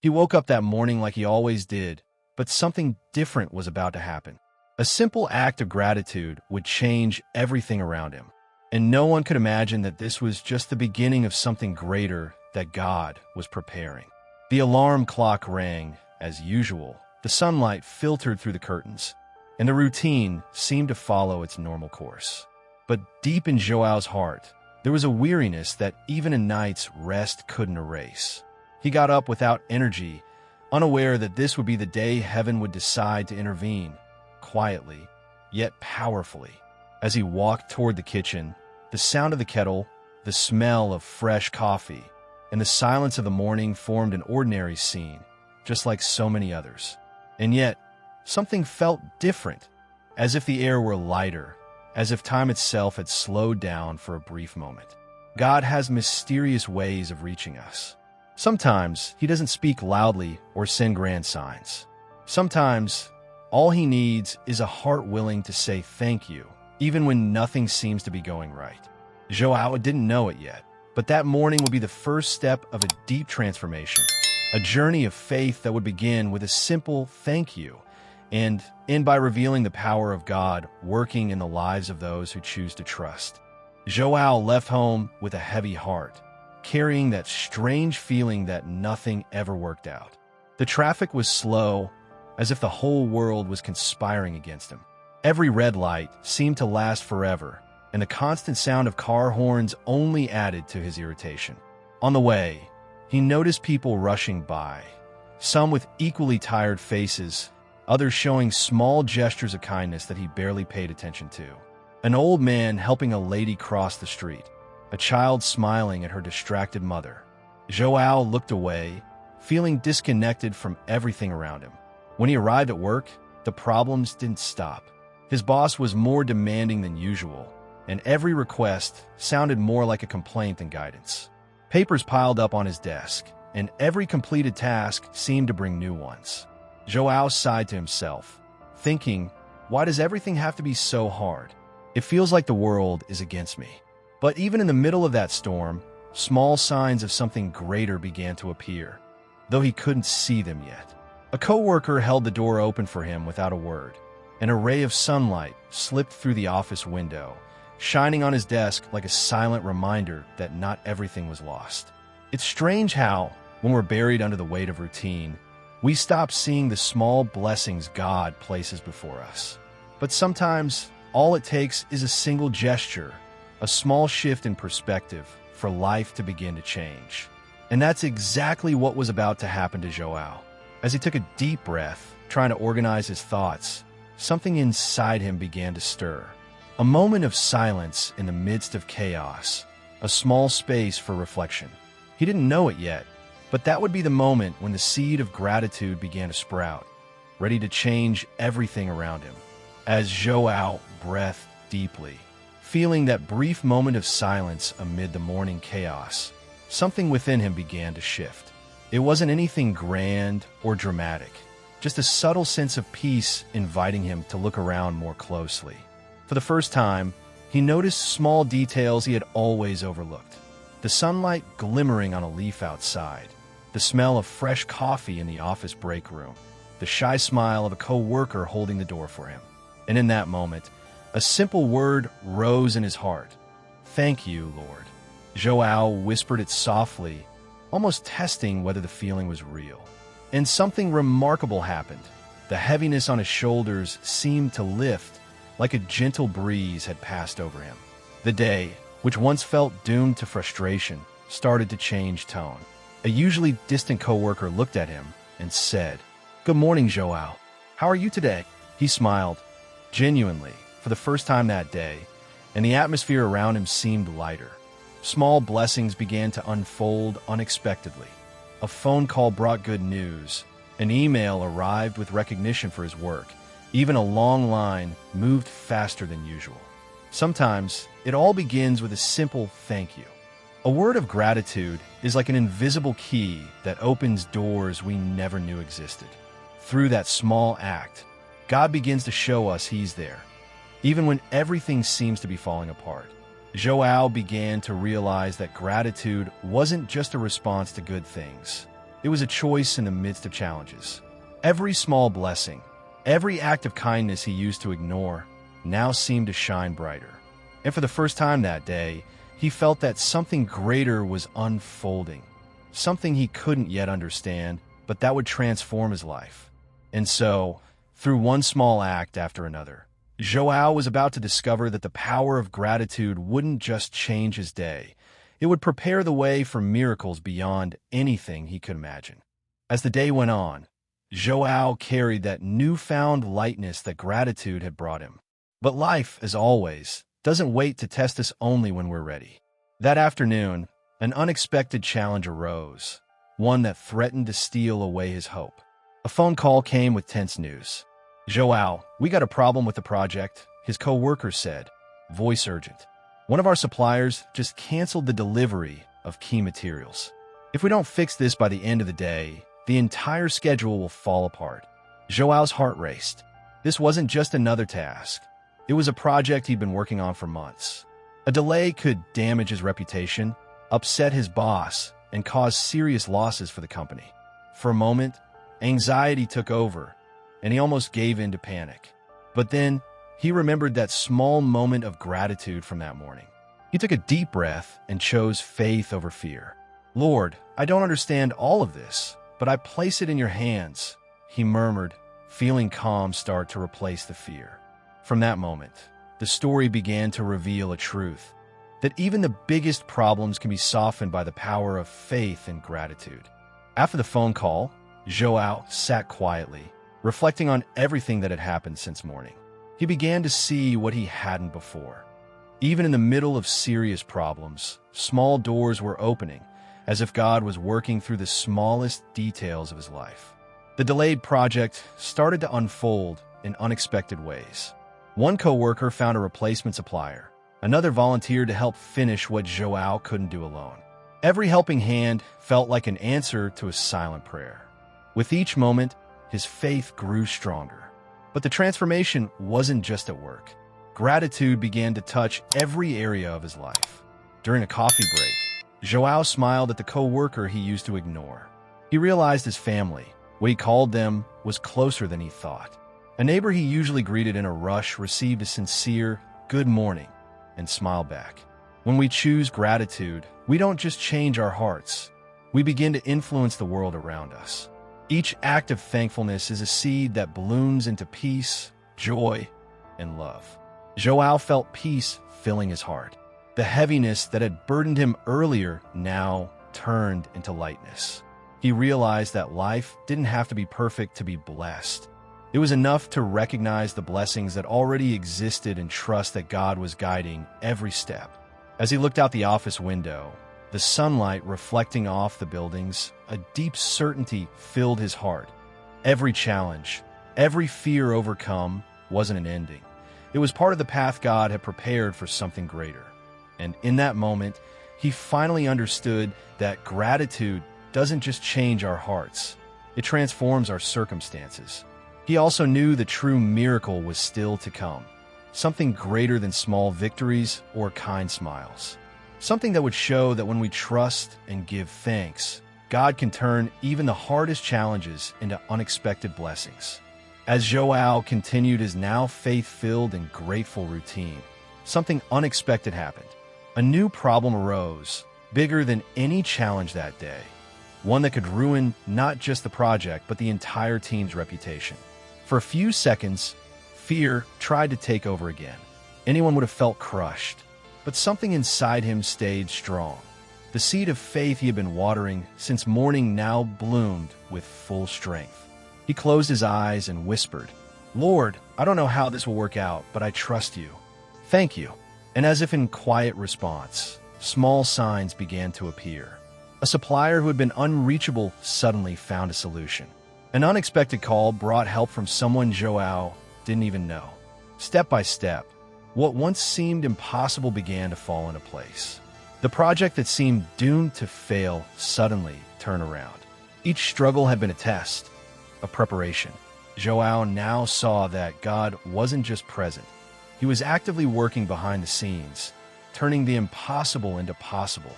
He woke up that morning like he always did, but something different was about to happen. A simple act of gratitude would change everything around him. And no one could imagine that this was just the beginning of something greater that God was preparing. The alarm clock rang, as usual. The sunlight filtered through the curtains, and the routine seemed to follow its normal course. But deep in Joao's heart, there was a weariness that even a night's rest couldn't erase. He got up without energy, unaware that this would be the day heaven would decide to intervene, quietly, yet powerfully. As he walked toward the kitchen, the sound of the kettle, the smell of fresh coffee, and the silence of the morning formed an ordinary scene, just like so many others. And yet, something felt different, as if the air were lighter, as if time itself had slowed down for a brief moment. God has mysterious ways of reaching us. Sometimes he doesn't speak loudly or send grand signs. Sometimes all he needs is a heart willing to say thank you, even when nothing seems to be going right. Joao didn't know it yet, but that morning would be the first step of a deep transformation, a journey of faith that would begin with a simple thank you, and end by revealing the power of God working in the lives of those who choose to trust. Joao left home with a heavy heart, carrying that strange feeling that nothing ever worked out. The traffic was slow, as if the whole world was conspiring against him. Every red light seemed to last forever, and the constant sound of car horns only added to his irritation. On the way, he noticed people rushing by, some with equally tired faces, others showing small gestures of kindness that he barely paid attention to. An old man helping a lady cross the street, a child smiling at her distracted mother. Joao looked away, feeling disconnected from everything around him. When he arrived at work, the problems didn't stop. His boss was more demanding than usual, and every request sounded more like a complaint than guidance. Papers piled up on his desk, and every completed task seemed to bring new ones. Joao sighed to himself, thinking, why does everything have to be so hard? It feels like the world is against me. But even in the middle of that storm, small signs of something greater began to appear, though he couldn't see them yet. A coworker held the door open for him without a word. An ray of sunlight slipped through the office window, shining on his desk like a silent reminder that not everything was lost. It's strange how, when we're buried under the weight of routine, we stop seeing the small blessings God places before us. But sometimes, all it takes is a single gesture, a small shift in perspective for life to begin to change. And that's exactly what was about to happen to Joao. As he took a deep breath, trying to organize his thoughts, something inside him began to stir. A moment of silence in the midst of chaos, a small space for reflection. He didn't know it yet, but that would be the moment when the seed of gratitude began to sprout, ready to change everything around him. As Joao breathed deeply, feeling that brief moment of silence amid the morning chaos, something within him began to shift. It wasn't anything grand or dramatic, just a subtle sense of peace inviting him to look around more closely. For the first time, he noticed small details he had always overlooked. The sunlight glimmering on a leaf outside, the smell of fresh coffee in the office break room, the shy smile of a co-worker holding the door for him. And in that moment, a simple word rose in his heart. Thank you, Lord. Joao whispered it softly, almost testing whether the feeling was real. And something remarkable happened. The heaviness on his shoulders seemed to lift, like a gentle breeze had passed over him. The day, which once felt doomed to frustration, started to change tone. A usually distant coworker looked at him and said, "Good morning, Joao. How are you today?" He smiled, genuinely, for the first time that day, and the atmosphere around him seemed lighter. Small blessings began to unfold unexpectedly. A phone call brought good news. An email arrived with recognition for his work. Even a long line moved faster than usual. Sometimes, it all begins with a simple thank you. A word of gratitude is like an invisible key that opens doors we never knew existed. Through that small act, God begins to show us He's there, even when everything seems to be falling apart. Joao began to realize that gratitude wasn't just a response to good things. It was a choice in the midst of challenges. Every small blessing, every act of kindness he used to ignore, now seemed to shine brighter. And for the first time that day, he felt that something greater was unfolding, something he couldn't yet understand, but that would transform his life. And so, through one small act after another, Joao was about to discover that the power of gratitude wouldn't just change his day, it would prepare the way for miracles beyond anything he could imagine. As the day went on, Joao carried that newfound lightness that gratitude had brought him. But life, as always, doesn't wait to test us only when we're ready. That afternoon, an unexpected challenge arose, one that threatened to steal away his hope. A phone call came with tense news. "Joao, we got a problem with the project," his co-worker said, voice urgent. "One of our suppliers just canceled the delivery of key materials. If we don't fix this by the end of the day, the entire schedule will fall apart." Joao's heart raced. This wasn't just another task. It was a project he'd been working on for months. A delay could damage his reputation, upset his boss, and cause serious losses for the company. For a moment, anxiety took over, and he almost gave in to panic. But then, he remembered that small moment of gratitude from that morning. He took a deep breath and chose faith over fear. "Lord, I don't understand all of this, but I place it in your hands," he murmured, feeling calm start to replace the fear. From that moment, the story began to reveal a truth, that even the biggest problems can be softened by the power of faith and gratitude. After the phone call, Joao sat quietly, reflecting on everything that had happened since morning. He began to see what he hadn't before. Even in the middle of serious problems, small doors were opening, as if God was working through the smallest details of his life. The delayed project started to unfold in unexpected ways. One co-worker found a replacement supplier. Another volunteered to help finish what Joao couldn't do alone. Every helping hand felt like an answer to a silent prayer. With each moment, his faith grew stronger. But the transformation wasn't just at work. Gratitude began to touch every area of his life. During a coffee break, Joao smiled at the co-worker he used to ignore. He realized his family, what he called them, was closer than he thought. A neighbor he usually greeted in a rush received a sincere, "Good morning," and smiled back. When we choose gratitude, we don't just change our hearts. We begin to influence the world around us. Each act of thankfulness is a seed that blooms into peace, joy, and love. Joao felt peace filling his heart. The heaviness that had burdened him earlier now turned into lightness. He realized that life didn't have to be perfect to be blessed. It was enough to recognize the blessings that already existed and trust that God was guiding every step. As he looked out the office window, the sunlight reflecting off the buildings, a deep certainty filled his heart. Every challenge, every fear overcome wasn't an ending. It was part of the path God had prepared for something greater. And in that moment, he finally understood that gratitude doesn't just change our hearts, it transforms our circumstances. He also knew the true miracle was still to come, something greater than small victories or kind smiles. Something that would show that when we trust and give thanks, God can turn even the hardest challenges into unexpected blessings. As Joao continued his now faith-filled and grateful routine, something unexpected happened. A new problem arose, bigger than any challenge that day. One that could ruin not just the project, but the entire team's reputation. For a few seconds, fear tried to take over again. Anyone would have felt crushed. But something inside him stayed strong. The seed of faith he had been watering since morning now bloomed with full strength. He closed his eyes and whispered, "Lord, I don't know how this will work out, but I trust you. Thank you." And as if in quiet response, small signs began to appear. A supplier who had been unreachable suddenly found a solution. An unexpected call brought help from someone Joao didn't even know. Step by step, what once seemed impossible began to fall into place. The project that seemed doomed to fail suddenly turned around. Each struggle had been a test, a preparation. Joao now saw that God wasn't just present. He was actively working behind the scenes, turning the impossible into possible.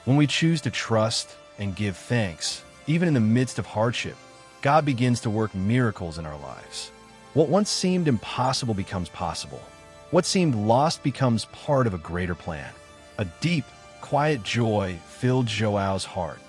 When we choose to trust and give thanks, even in the midst of hardship, God begins to work miracles in our lives. What once seemed impossible becomes possible. What seemed lost becomes part of a greater plan. A deep, quiet joy filled Joao's heart.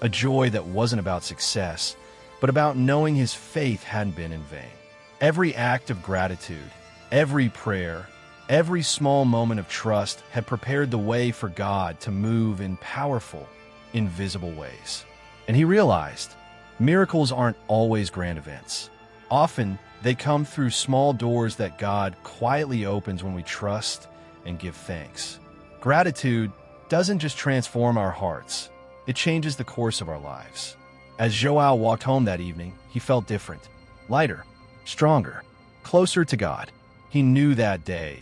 A joy that wasn't about success, but about knowing his faith hadn't been in vain. Every act of gratitude, every prayer, every small moment of trust had prepared the way for God to move in powerful, invisible ways. And he realized miracles aren't always grand events. Often, they come through small doors that God quietly opens when we trust and give thanks. Gratitude doesn't just transform our hearts, it changes the course of our lives. As Joao walked home that evening, he felt different, lighter, stronger, closer to God. He knew that day,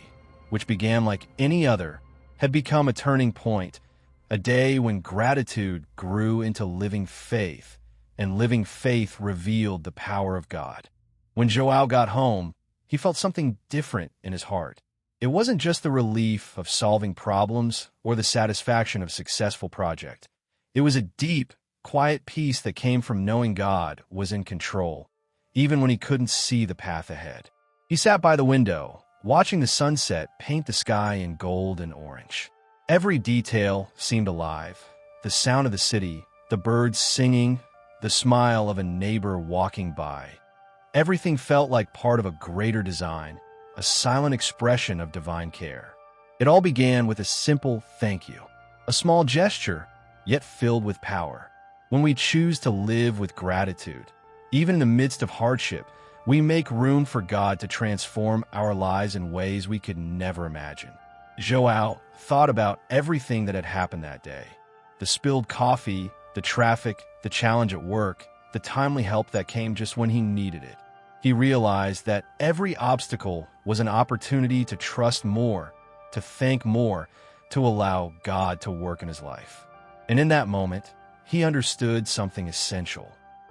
which began like any other, had become a turning point, a day when gratitude grew into living faith, and living faith revealed the power of God. When Joao got home, he felt something different in his heart. It wasn't just the relief of solving problems or the satisfaction of a successful project. It was a deep, quiet peace that came from knowing God was in control, even when he couldn't see the path ahead. He sat by the window, watching the sunset paint the sky in gold and orange. Every detail seemed alive. The sound of the city, the birds singing, the smile of a neighbor walking by. Everything felt like part of a greater design, a silent expression of divine care. It all began with a simple thank you, a small gesture, yet filled with power. When we choose to live with gratitude, even in the midst of hardship, we make room for God to transform our lives in ways we could never imagine. Joao thought about everything that had happened that day. The spilled coffee, the traffic, the challenge at work, the timely help that came just when he needed it. He realized that every obstacle was an opportunity to trust more, to thank more, to allow God to work in his life. And in that moment, he understood something essential.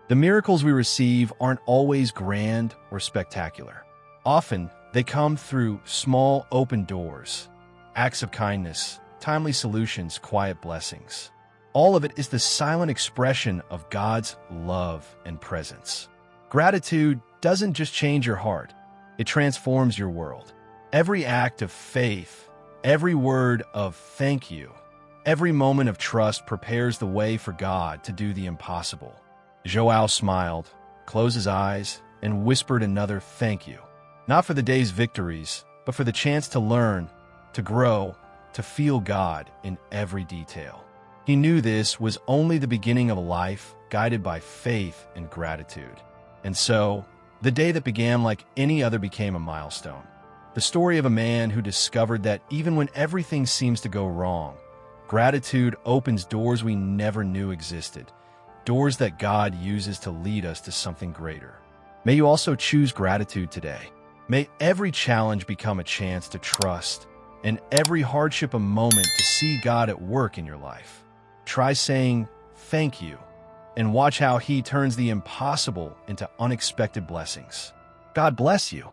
The miracles we receive aren't always grand or spectacular. Often, they come through small, open doors, acts of kindness, timely solutions, quiet blessings. All of it is the silent expression of God's love and presence. Gratitude doesn't just change your heart, it transforms your world. Every act of faith, every word of thank you, every moment of trust prepares the way for God to do the impossible. Joao smiled, closed his eyes, and whispered another thank you. Not for the day's victories, but for the chance to learn, to grow, to feel God in every detail. He knew this was only the beginning of a life guided by faith and gratitude. And so, the day that began like any other became a milestone. The story of a man who discovered that even when everything seems to go wrong, gratitude opens doors we never knew existed, doors that God uses to lead us to something greater. May you also choose gratitude today. May every challenge become a chance to trust, and every hardship a moment to see God at work in your life. Try saying thank you, and watch how He turns the impossible into unexpected blessings. God bless you.